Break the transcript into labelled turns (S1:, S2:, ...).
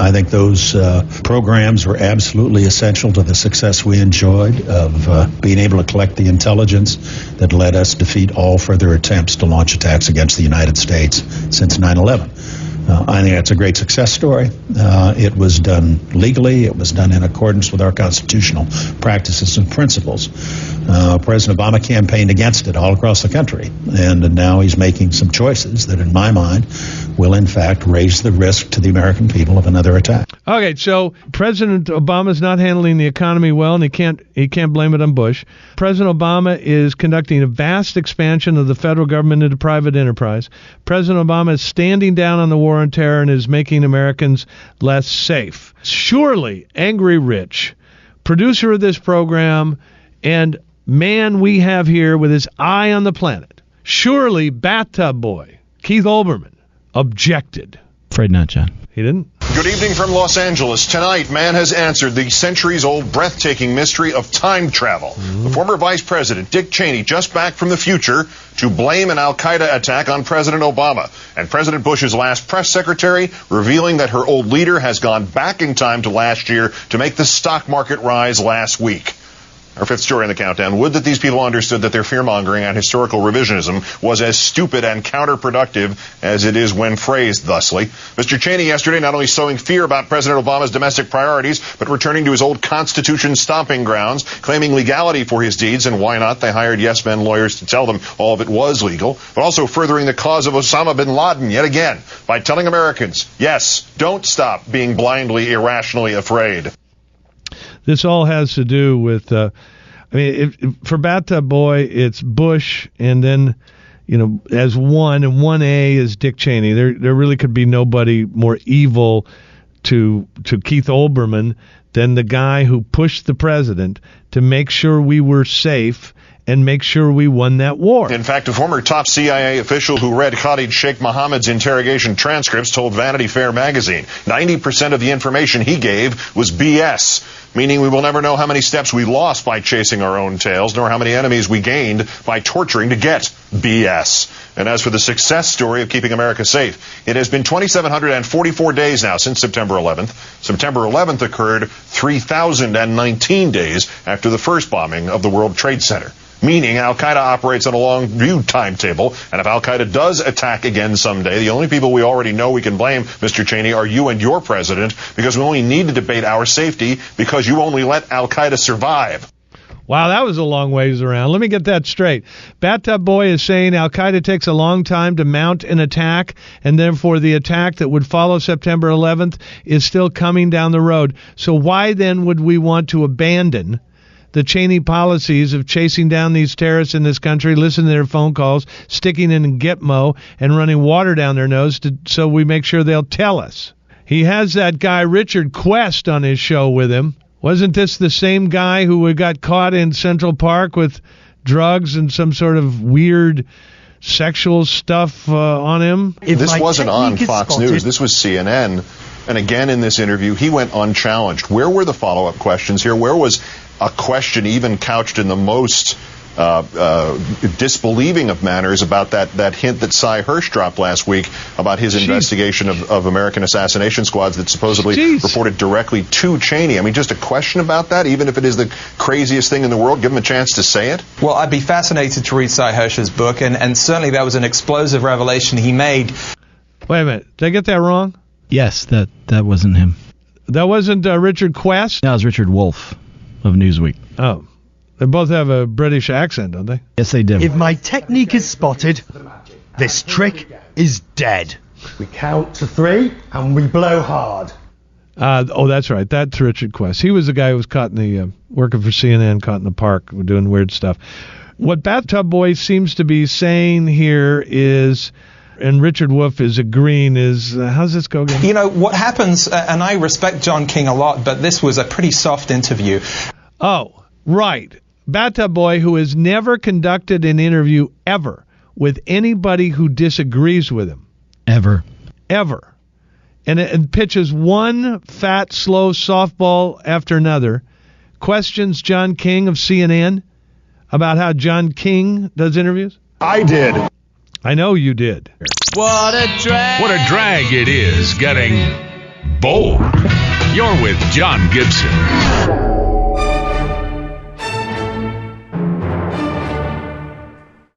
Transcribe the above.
S1: I think those programs were absolutely essential to the success we enjoyed of being able to collect the intelligence that let us defeat all further attempts to launch attacks against the United States since 9/11. I think that's a great success story. It was done legally. It was done in accordance with our constitutional practices and principles. President Obama campaigned against it all across the country, and now he's making some choices that, in my mind, will in fact raise the risk to the American people of another attack.
S2: Okay, so President Obama's not handling the economy well, and he can't blame it on Bush. President Obama is conducting a vast expansion of the federal government into private enterprise. President Obama is standing down on the war on terror and is making Americans less safe. Surely, Angry Rich, producer of this program, and man we have here with his eye on the planet, surely Bathtub Boy, Keith Olbermann, objected.
S3: Afraid not, John.
S2: He didn't?
S4: Good evening from Los Angeles. Tonight, man has answered the centuries-old breathtaking mystery of time travel. The former Vice President, Dick Cheney, just back from the future to blame an al-Qaeda attack on President Obama. And President Bush's last press secretary revealing that her old leader has gone back in time to last year to make the stock market rise last week. Our fifth story in the countdown. Would that these people understood that their fear-mongering and historical revisionism was as stupid and counterproductive as it is when phrased thusly. Mr. Cheney yesterday not only sowing fear about President Obama's domestic priorities, but returning to his old Constitution stomping grounds, claiming legality for his deeds, and why not? They hired yes-men lawyers to tell them all of it was legal, but also furthering the cause of Osama bin Laden yet again by telling Americans, yes, don't stop being blindly, irrationally afraid.
S2: This all has to do with, for Bathtub Boy, it's Bush, and then, as one, and 1A is Dick Cheney. There really could be nobody more evil to Keith Olbermann than the guy who pushed the president to make sure we were safe and make sure we won that war.
S4: In fact, a former top CIA official who read Khalid Sheikh Mohammed's interrogation transcripts told Vanity Fair magazine 90% of the information he gave was BS, meaning we will never know how many steps we lost by chasing our own tails, nor how many enemies we gained by torturing to get BS. And as for the success story of keeping America safe, it has been 2,744 days now since September 11th. September 11th occurred 3,019 days after the first bombing of the World Trade Center. Meaning al-Qaeda operates on a long-view timetable, and if al-Qaeda does attack again someday, the only people we already know we can blame, Mr. Cheney, are you and your president, because we only need to debate our safety because you only let al-Qaeda survive.
S2: Wow, that was a long ways around. Let me get that straight. Bathtub Boy is saying al-Qaeda takes a long time to mount an attack, and therefore the attack that would follow September 11th is still coming down the road. So why then would we want to abandon the Cheney policies of chasing down these terrorists in this country, listening to their phone calls, sticking in Gitmo, and running water down their nose so we make sure they'll tell us? He has that guy Richard Quest on his show with him. Wasn't this the same guy who got caught in Central Park with drugs and some sort of weird sexual stuff on him?
S4: This wasn't on Fox News. This was CNN. And again, in this interview, he went unchallenged. Where were the follow-up questions here? Where was a question even couched in the most disbelieving of manners about that hint that Cy Hirsch dropped last week about his investigation of American assassination squads that supposedly reported directly to Cheney? I mean, just a question about that, even if it is the craziest thing in the world, give him a chance to say it?
S5: Well, I'd be fascinated to read Cy Hirsch's book, and certainly that was an explosive revelation he made.
S2: Wait a minute. Did I get that wrong?
S3: Yes, that wasn't him.
S2: That wasn't Richard Quest?
S3: That was Richard Wolff of Newsweek.
S2: Oh. They both have a British accent, don't they?
S3: Yes, they do.
S6: If my technique is spotted, this trick is dead.
S7: We count to 3 and we blow hard.
S2: That's right. That's Richard Quest. He was the guy who was caught in the, working for CNN, caught in the park, doing weird stuff. What Bathtub Boy seems to be saying here is, and Richard Wolff is agreeing, is, how's this go again?
S5: You know, what happens, and I respect John King a lot, but this was a pretty soft interview.
S2: Oh, right. Bathtub Boy, who has never conducted an interview ever with anybody who disagrees with him.
S3: Ever.
S2: And pitches one fat, slow softball after another, questions John King of CNN about how John King does interviews.
S4: I did.
S2: I know you did.
S8: What a drag it is getting bold. You're with John Gibson.